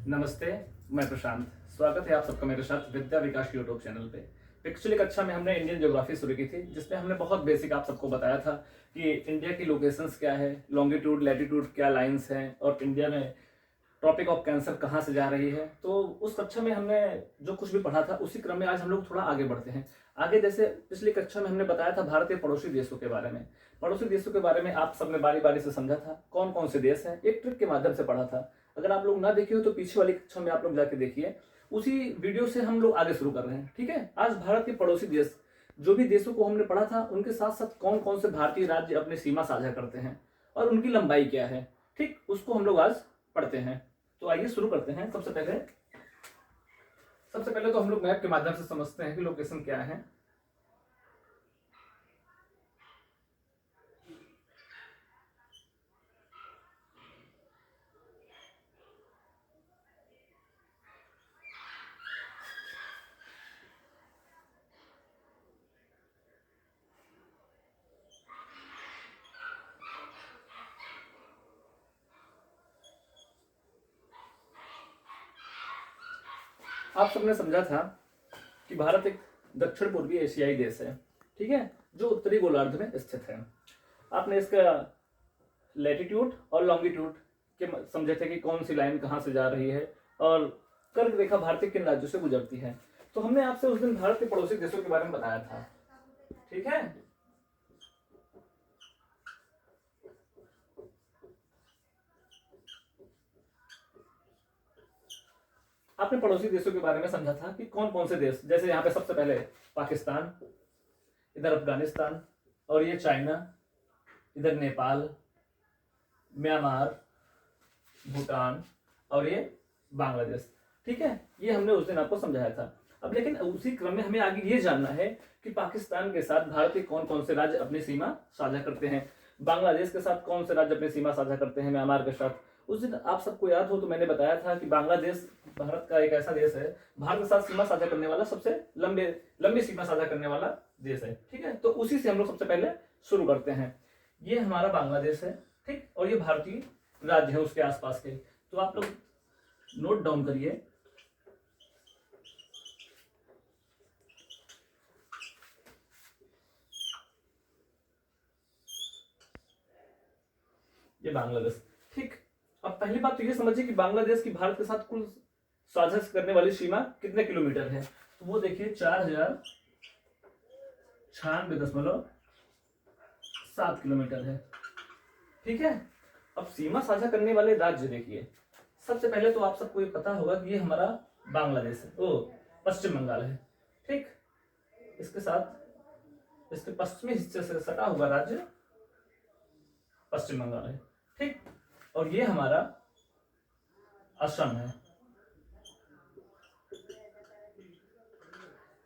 नमस्ते, मैं प्रशांत। स्वागत है आप सबका मेरे साथ विद्या विकास यूट्यूब चैनल पे। पिछली कक्षा में हमने इंडियन ज्योग्राफी शुरू की थी, जिसमें हमने बहुत बेसिक आप सबको बताया था कि इंडिया की लोकेशंस क्या है, लॉन्गिट्यूड लैटिट्यूड क्या लाइंस हैं, और इंडिया में टॉपिक ऑफ कैंसर कहाँ से जा रही है। तो उस कक्षा में हमने जो कुछ भी पढ़ा था, उसी क्रम में आज हम लोग थोड़ा आगे बढ़ते हैं। आगे जैसे पिछली कक्षा में हमने बताया था भारत के पड़ोसी देशों के बारे में। पड़ोसी देशों के बारे में आप सबने बारी बारी से समझा था कौन कौन से देश हैं, एक ट्रिक के माध्यम से पढ़ा था। अगर आप लोग ना देखे हो तो पीछे वाली कक्षा में आप लोग जाके देखिए, उसी वीडियो से हम लोग आगे शुरू कर रहे हैं। ठीक है, आज भारत के पड़ोसी देश, जो भी देशों को हमने पढ़ा था, उनके साथ साथ कौन कौन से भारतीय राज्य अपनी सीमा साझा करते हैं और उनकी लंबाई क्या है, ठीक, उसको हम लोग आज पढ़ते हैं। तो आइए शुरू करते हैं। सबसे पहले तो हम लोग मैप के माध्यम से समझते हैं कि लोकेशन क्या है। आप सबने समझा था कि भारत एक दक्षिण पूर्वी एशियाई देश है, ठीक है, जो उत्तरी गोलार्ध में स्थित है। आपने इसका लैटिट्यूड और लॉन्गिट्यूड के समझे थे कि कौन सी लाइन कहाँ से जा रही है और कर्क रेखा भारत के किन राज्यों से गुजरती है। तो हमने आपसे उस दिन भारत के पड़ोसी देशों के बारे में बताया था, ठीक है। आपने पड़ोसी देशों के बारे में समझा था कि कौन कौन से देश, जैसे यहाँ पे सबसे पहले पाकिस्तान, इधर अफगानिस्तान, और ये चाइना, इधर नेपाल, म्यांमार, भूटान, और ये बांग्लादेश, ठीक है। ये हमने उस दिन आपको समझाया था। अब लेकिन उसी क्रम में हमें आगे ये जानना है कि पाकिस्तान के साथ भारत के कौन कौन से राज्य अपनी सीमा साझा करते हैं, बांग्लादेश के साथ कौन से राज्य अपनी सीमा साझा करते हैं, म्यांमार के साथ। उस दिन आप सबको याद हो तो मैंने बताया था कि बांग्लादेश भारत का एक ऐसा देश है, भारत के साथ सीमा साझा करने वाला सबसे लंबी सीमा साझा करने वाला देश है, ठीक है। तो उसी से हम लोग सबसे पहले शुरू करते हैं। ये हमारा बांग्लादेश है, ठीक, और ये भारतीय राज्य है उसके आसपास के। तो आप लोग नोट डाउन करिए, ये बांग्लादेश, ठीक। अब पहली बात तो ये समझिए कि बांग्लादेश की भारत के साथ कुल साझा करने वाली सीमा कितने किलोमीटर है। तो वो देखिए 4096.7 किलोमीटर है, ठीक है। अब सीमा साझा करने वाले राज्य देखिए, सबसे पहले तो आप सबको ये पता होगा कि ये हमारा बांग्लादेश है, ओ पश्चिम बंगाल है, ठीक। इसके साथ इसके पश्चिमी हिस्से से सटा हुआ राज्य पश्चिम बंगाल है, ठीक। और ये हमारा असम है,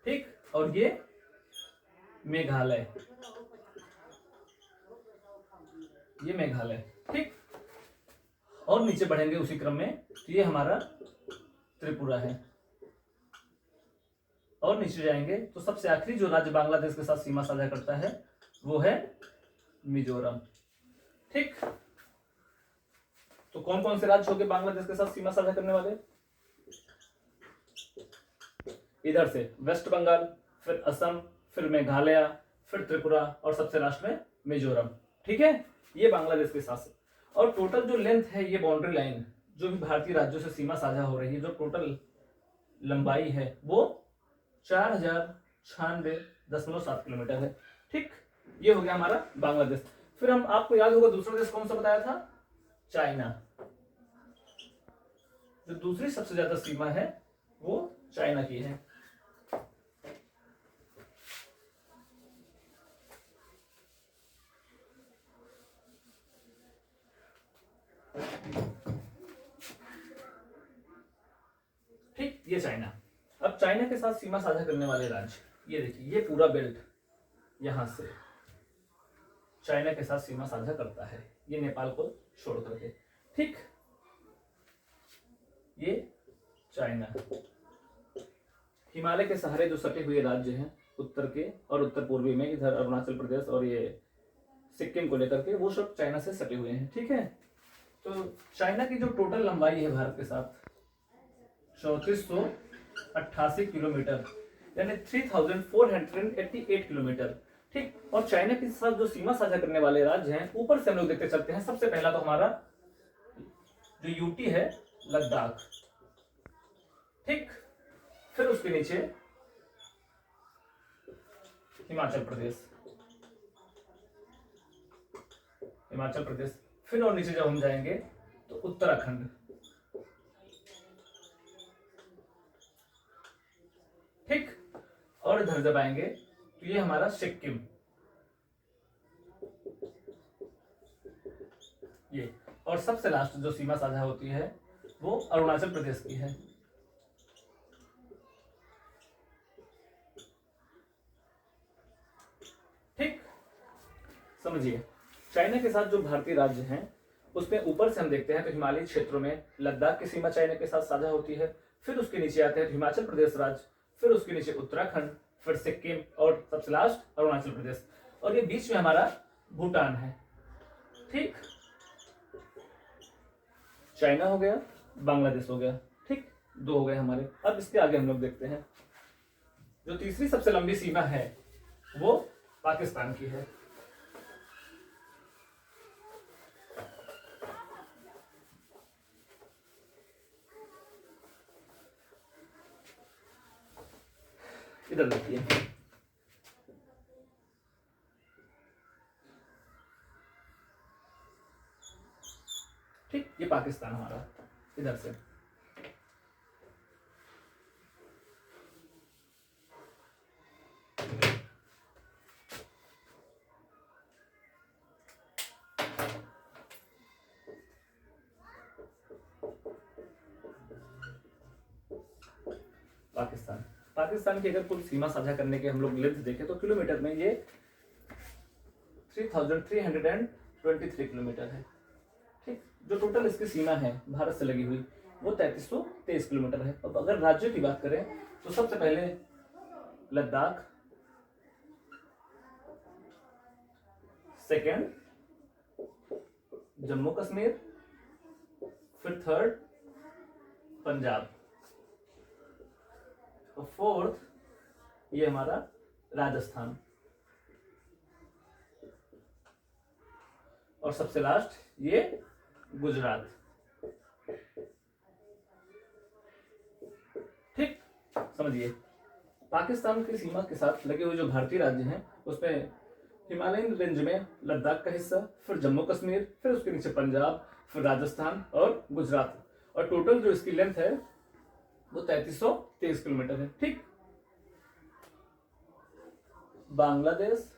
ठीक। और ये मेघालय, ये मेघालय, ठीक। और नीचे बढ़ेंगे उसी क्रम में तो ये हमारा त्रिपुरा है। और नीचे जाएंगे तो सबसे आखिरी जो राज्य बांग्लादेश के साथ सीमा साझा करता है वो है मिजोरम, ठीक। तो कौन कौन से राज्य हो गए बांग्लादेश के साथ सीमा साझा करने वाले। इधर से वेस्ट बंगाल, फिर असम, फिर मेघालय, फिर त्रिपुरा, और सबसे लास्ट में मिजोरम, ठीक है। ये बांग्लादेश के साथ। और टोटल जो लेंथ है, ये बाउंड्री लाइन जो भी भारतीय राज्यों से सीमा साझा हो रही है, जो टोटल लंबाई है वो 4096.7 किलोमीटर है, ठीक। ये हो गया हमारा बांग्लादेश। फिर हम, आपको याद होगा दूसरा देश कौन सा बताया था, चाइना। जो दूसरी सबसे ज्यादा सीमा है वो चाइना की है। ठीक, ये चाइना। अब चाइना के साथ सीमा साझा करने वाले राज्य, ये देखिए, ये पूरा बेल्ट यहां से चाइना के साथ सीमा साझा करता है, ये नेपाल को छोड़ करके, ठीक। ये चाइना, हिमालय के सहारे जो सटे हुए राज्य हैं उत्तर के और उत्तर पूर्वी में, इधर अरुणाचल प्रदेश और ये सिक्किम को लेकर के, वो सब चाइना से सटे हुए हैं, ठीक है। तो चाइना की जो टोटल लंबाई है भारत के साथ 3488 किलोमीटर, यानी 3488 किलोमीटर। ठीक, और चाइना के साथ जो सीमा साझा करने वाले राज्य हैं, ऊपर से हम लोग देखते चलते हैं। सबसे पहला तो हमारा जो यूटी है, लद्दाख। ठीक, फिर उसके नीचे हिमाचल प्रदेश, हिमाचल प्रदेश। फिर और नीचे जब हम जाएंगे तो उत्तराखंड। ठीक, और इधर जब आएंगे तो ये हमारा सिक्किम, ये। और सबसे लास्ट जो सीमा साझा होती है वो अरुणाचल प्रदेश की है। ठीक, समझिए, चाइना के साथ जो भारतीय राज्य हैं उसमें ऊपर से हम देखते हैं तो हिमालयी क्षेत्रों में लद्दाख की सीमा चाइना के साथ साझा होती है। फिर उसके नीचे आते हैं हिमाचल प्रदेश राज्य, फिर उसके नीचे उत्तराखंड, फिर सिक्किम, और सबसे लास्ट अरुणाचल प्रदेश। और ये बीच में हमारा भूटान है। ठीक, चाइना हो गया, बांग्लादेश हो गया। ठीक, दो हो गए हमारे। अब इसके आगे हम लोग देखते हैं जो तीसरी सबसे लंबी सीमा है वो पाकिस्तान की है। इधर देखिए, ठीक, ये पाकिस्तान हमारा इधर से। पाकिस्तान, पाकिस्तान की अगर कुल सीमा साझा करने के हम लोग लेंथ देखें तो किलोमीटर में ये 3323 किलोमीटर है। ठीक, जो टोटल इसकी सीमा है भारत से लगी हुई वो 3323 किलोमीटर है। अब अगर राज्यों की बात करें तो सबसे पहले लद्दाख, सेकंड जम्मू कश्मीर, फिर थर्ड पंजाब, और फोर्थ ये हमारा राजस्थान, और सबसे लास्ट ये गुजरात। ठीक, समझिए, पाकिस्तान की सीमा के साथ लगे हुए जो भारतीय राज्य हैं उसमें हिमालयन रेंज में लद्दाख का हिस्सा, फिर जम्मू कश्मीर, फिर उसके नीचे पंजाब, फिर राजस्थान और गुजरात। और टोटल जो इसकी लेंथ है वो 3323 किलोमीटर है। ठीक, बांग्लादेश,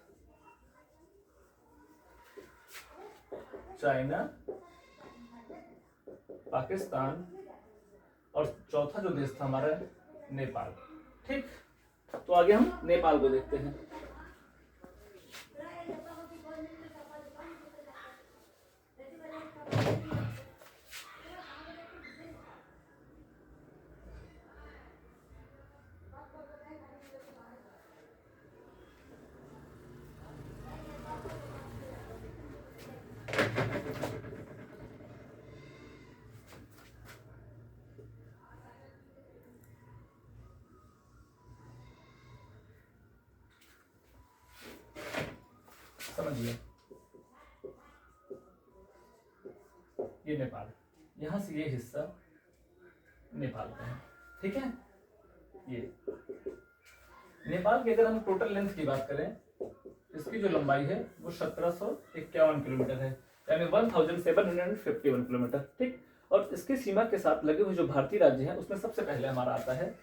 चाइना, पाकिस्तान, और चौथा जो देश था हमारा नेपाल। ठीक, तो आगे हम नेपाल को देखते हैं। समझिए, ये नेपाल, यहां से ये हिस्सा नेपाल का है। ठीक है, ये नेपाल की अगर हम टोटल लेंथ की बात करें, इसकी जो लंबाई है वो 1751 किलोमीटर है, यानी 1751 किलोमीटर। ठीक, और इसकी सीमा के साथ लगे हुए जो भारतीय राज्य हैं उसमें सबसे पहले हमारा आता है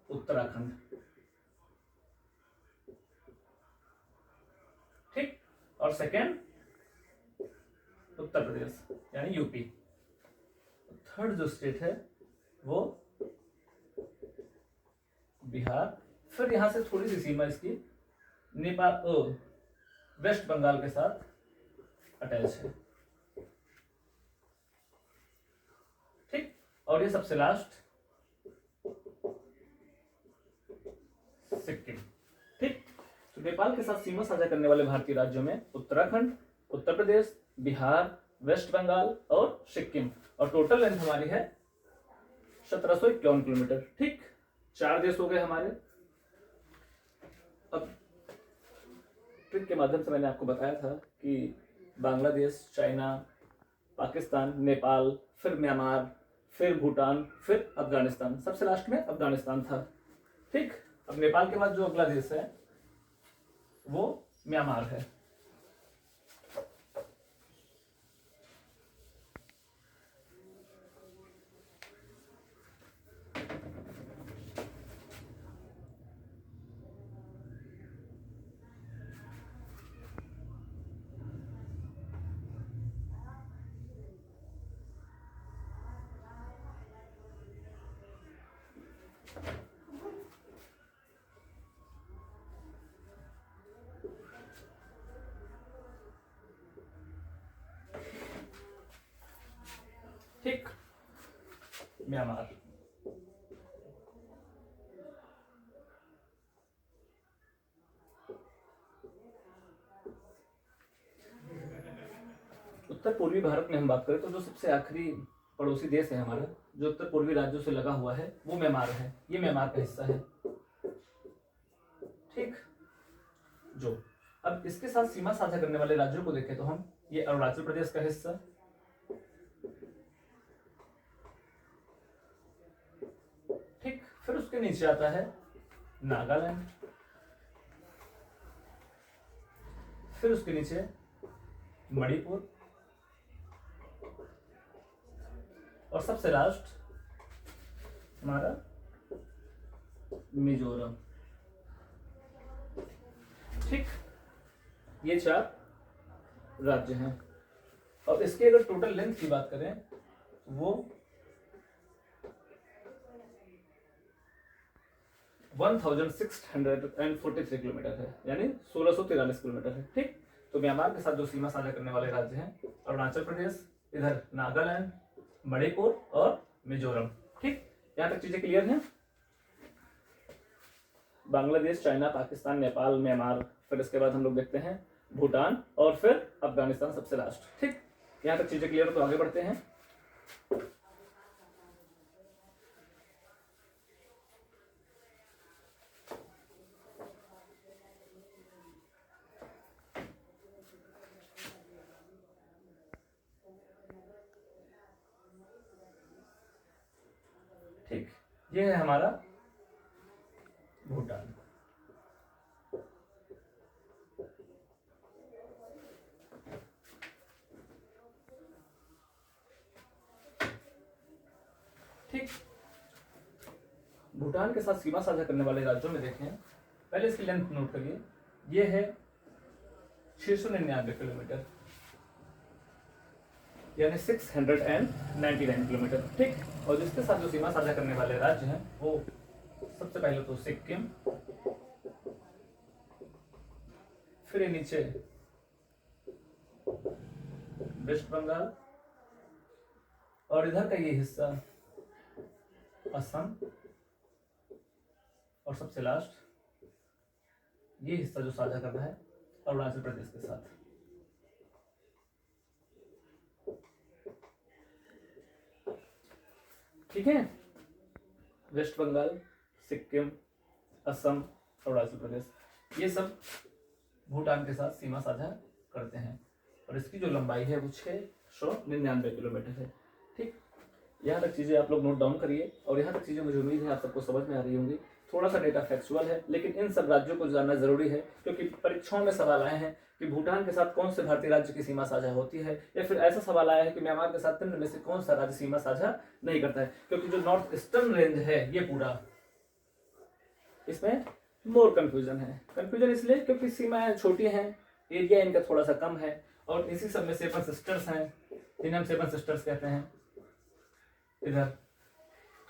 उत्तराखंड। ठीक, और सेकेंड उत्तर प्रदेश यानी यूपी। थर्ड जो स्टेट है वो बिहार। फिर यहां से थोड़ी सी सीमा इसकी नेपाल, वेस्ट बंगाल के साथ अटैच है। ठीक, और ये सबसे लास्ट सिक्किम। ठीक, तो नेपाल के साथ सीमा साझा करने वाले भारतीय राज्यों में उत्तराखंड, उत्तर प्रदेश, बिहार, वेस्ट बंगाल और सिक्किम। और टोटल लेंथ हमारी है 1751 किलोमीटर। ठीक, 4 देश हो गए हमारे। अब ट्रिक के माध्यम से मैंने आपको बताया था कि बांग्लादेश, चाइना, पाकिस्तान, नेपाल, फिर म्यांमार, फिर भूटान, फिर अफगानिस्तान, सबसे लास्ट में अफगानिस्तान था। ठीक, अब नेपाल के बाद जो अगला देश है वो म्यांमार है। ठीक, म्यांमार। उत्तर पूर्वी भारत में हम बात करें तो जो सबसे आखिरी पड़ोसी देश है हमारा, जो उत्तर पूर्वी राज्यों से लगा हुआ है, वो म्यांमार है। ये म्यांमार का हिस्सा है। ठीक, जो अब इसके साथ सीमा साझा करने वाले राज्यों को देखें तो हम, ये अरुणाचल प्रदेश का हिस्सा, ठीक, फिर उसके नीचे आता है नागालैंड, फिर उसके नीचे मणिपुर, और सबसे लास्ट हमारा मिजोरम। ठीक, ये 4 राज्य हैं। और इसकी अगर टोटल लेंथ की बात करें वो 1643 किलोमीटर है, यानी 1643 किलोमीटर है। ठीक, तो म्यांमार के साथ जो सीमा साझा करने वाले राज्य हैं, अरुणाचल प्रदेश, इधर नागालैंड, मणिपुर और मिजोरम। ठीक, यहां तक चीजें क्लियर हैं। बांग्लादेश, चाइना, पाकिस्तान, नेपाल, म्यांमार, फिर इसके बाद हम लोग देखते हैं भूटान और फिर अफगानिस्तान सबसे लास्ट। ठीक, यहां तक चीजें क्लियर हो तो आगे बढ़ते हैं। ठीक, ये है हमारा भूटान। ठीक, भूटान के साथ सीमा साझा करने वाले राज्यों में देखें, पहले इसकी लेंथ नोट करिए। ये है 699 किलोमीटर, यानी 699 किलोमीटर। ठीक, और जिसके साथ जो सीमा साझा करने वाले राज्य हैं वो सबसे पहले तो सिक्किम, फिर नीचे वेस्ट बंगाल, और इधर का ये हिस्सा असम, और सबसे लास्ट ये हिस्सा जो साझा करना है अरुणाचल प्रदेश के साथ। ठीक है, वेस्ट बंगाल, सिक्किम, असम, अरुणाचल प्रदेश, ये सब भूटान के साथ सीमा साझा करते हैं, और इसकी जो लंबाई है वो 699 किलोमीटर है। ठीक, यहाँ तक चीज़ें आप लोग नोट डाउन करिए, और यहाँ तक चीज़ें मुझे उम्मीद है आप सबको समझ में आ रही होंगी। थोड़ा सा डेटा फैक्चुअल है, लेकिन इन सब राज्यों को जानना जरूरी है, क्योंकि परीक्षाओं में सवाल आए हैं कि भूटान के साथ कौन से भारतीय राज्य की सीमा साझा होती है, या फिर ऐसा सवाल आया है कि म्यांमार के साथ निम्न में से कौन सा राज्य सीमा साझा नहीं करता है। क्योंकि जो नॉर्थ ईस्टर्न रेंज है ये पूरा, इसमें मोर कंफ्यूजन है। कंफ्यूजन इसलिए क्योंकि सीमाएं छोटी हैं, एरिया इनका थोड़ा सा कम है, और इसी सब में 7 सिस्टर्स हैं, जिन्हें हम 7 सिस्टर्स कहते हैं इधर,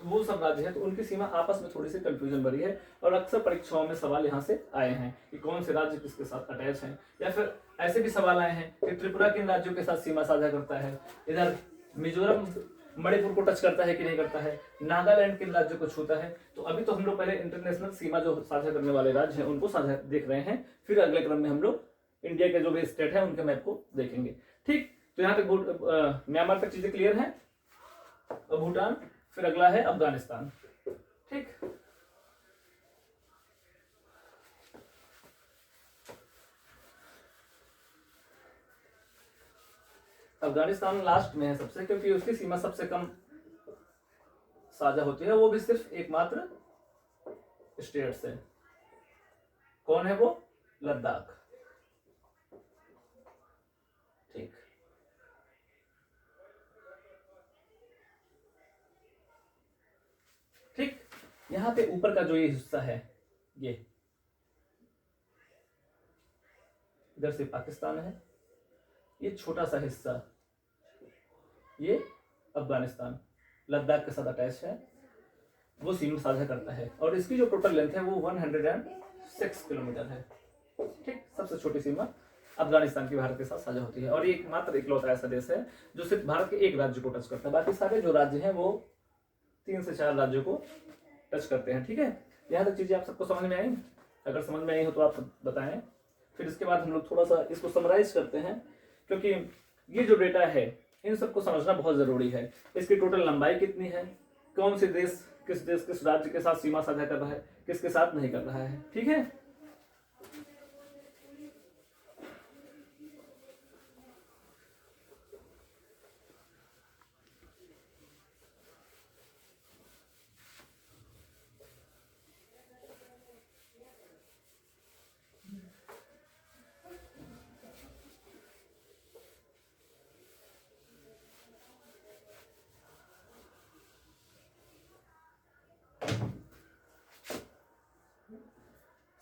तो वो सब राज्य है, तो उनकी सीमा आपस में थोड़ी सी कंफ्यूजन भरी है। और अक्सर परीक्षाओं में सवाल यहाँ से आए हैं कि कौन से राज्य किसके साथ अटैच हैं, या फिर ऐसे भी सवाल आए हैं कि त्रिपुरा किन राज्यों के साथ सीमा साझा करता है, इधर मिजोरम मणिपुर को टच करता है कि नहीं करता है, नागालैंड किन राज्यों को छूता है। तो अभी तो हम लोग पहले इंटरनेशनल सीमा जो साझा करने वाले राज्य हैं उनको साझा देख रहे हैं, फिर अगले क्रम में हम लोग इंडिया के जो भी स्टेट है उनके मैप को देखेंगे। ठीक, तो यहाँ तक म्यांमार तक चीजें क्लियर हैं। भूटान, फिर अगला है अफगानिस्तान। ठीक, अफगानिस्तान लास्ट में है सबसे, क्योंकि उसकी सीमा सबसे कम साझा होती है, वो भी सिर्फ एकमात्र स्टेट से। कौन है वो? लद्दाख। ठीक, ठीक, यहां पे ऊपर का जो ये हिस्सा है, ये इधर से पाकिस्तान है, ये छोटा सा हिस्सा ये अफगानिस्तान लद्दाख के साथ अटैच है, वो सीमा साझा करता है। और इसकी जो टोटल लेंथ है वो 106 किलोमीटर है। ठीक, सबसे छोटी सीमा अफगानिस्तान की भारत के साथ साझा होती है। और ये मात्र इकलौता ऐसा देश है जो सिर्फ भारत के एक राज्य को टच करता है, बाकी सारे जो राज्य हैं वो 3 से 4 राज्यों को टच करते हैं। ठीक है, यहाँ तक चीजें आप सबको समझ में आई? अगर समझ में आई हो तो आप बताएं। फिर इसके बाद हम लोग थोड़ा सा इसको समराइज करते हैं, क्योंकि ये जो डेटा है इन सबको समझना बहुत जरूरी है। इसकी टोटल लंबाई कितनी है, कौन से देश किस राज्य के साथ सीमा साझा कर रहा है, किसके साथ नहीं कर रहा है। ठीक है,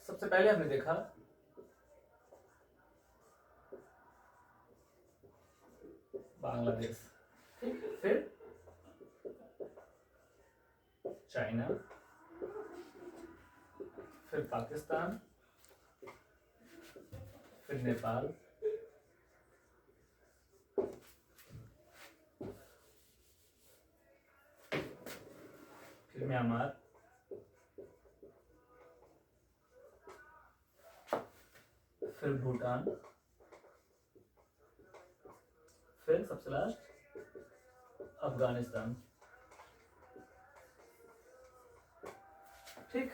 सबसे पहले हमने देखा बांग्लादेश, ठीक, फिर चाइना, फिर पाकिस्तान, फिर नेपाल, फिर म्यांमार, फिर भूटान, फिर सबसे लास्ट अफगानिस्तान। ठीक,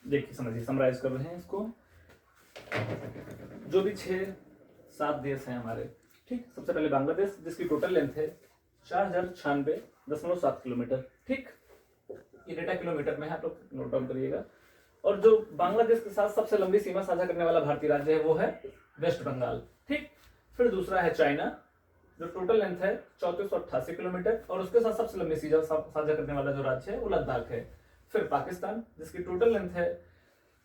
देखिए समझिए, समराइज कर रहे हैं इसको। जो भी 6-7 देश हैं हमारे, ठीक, सबसे पहले बांग्लादेश जिसकी टोटल लेंथ है 4096.7 किलोमीटर। ठीक, ये डेटा किलोमीटर में है, आप लोग नोट डाउन करिएगा। और जो बांग्लादेश के साथ सबसे लंबी सीमा साझा करने वाला भारतीय राज्य है वो है वेस्ट बंगाल। ठीक, फिर दूसरा है चाइना जो टोटल लेंथ है 3488 किलोमीटर, और उसके साथ सबसे लंबी सीमा साझा करने वाला जो राज्य है वो लद्दाख है। फिर पाकिस्तान जिसकी टोटल लेंथ है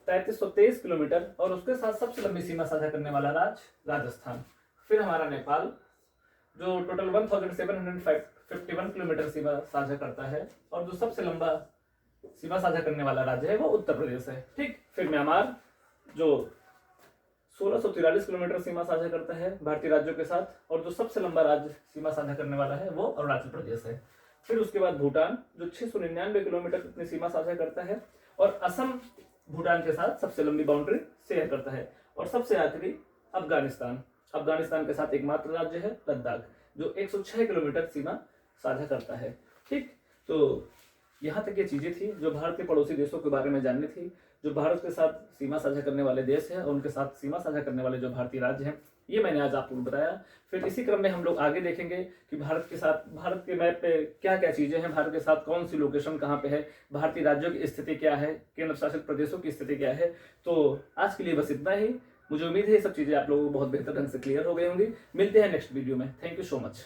3323 किलोमीटर, और उसके साथ सबसे लंबी सीमा साझा करने वाला राज्य राजस्थान। फिर हमारा नेपाल जो टोटल 1751 किलोमीटर सीमा साझा करता है, और जो सबसे लंबा सीमा साझा करने वाला राज्य है वो उत्तर प्रदेश है। ठीक, फिर म्यांमार जो 1643 किलोमीटर सीमा साझा करता है भारतीय राज्यों के साथ, और जो सबसे लंबा राज्य सीमा साझा करने वाला है वो अरुणाचल प्रदेश है। फिर उसके बाद भूटान जो 699 किलोमीटर अपनी सीमा साझा करता है, और असम भूटान के साथ सबसे लंबी बाउंड्री शेयर करता है। और सबसे आखिरी अफगानिस्तान, अफगानिस्तान के साथ एकमात्र राज्य है लद्दाख जो 106 किलोमीटर सीमा साझा करता है। ठीक, तो यहाँ तक ये चीजें थी जो भारत के पड़ोसी देशों के बारे में जाननी थी, जो भारत के साथ सीमा साझा करने वाले देश हैं और उनके साथ सीमा साझा करने वाले जो भारतीय राज्य हैं, ये मैंने आज आप लोगों को बताया। फिर इसी क्रम में हम लोग आगे देखेंगे कि भारत के साथ, भारत के मैप पे क्या क्या चीज़ें हैं, भारत के साथ कौन सी लोकेशन कहाँ पे है, भारतीय राज्यों की स्थिति क्या है, केंद्र शासित प्रदेशों की स्थिति क्या है। तो आज के लिए बस इतना ही। मुझे उम्मीद है ये सब चीज़ें आप लोगों को बहुत बेहतर ढंग से क्लियर हो गई होंगी। मिलते हैं नेक्स्ट वीडियो में। Thank you so much.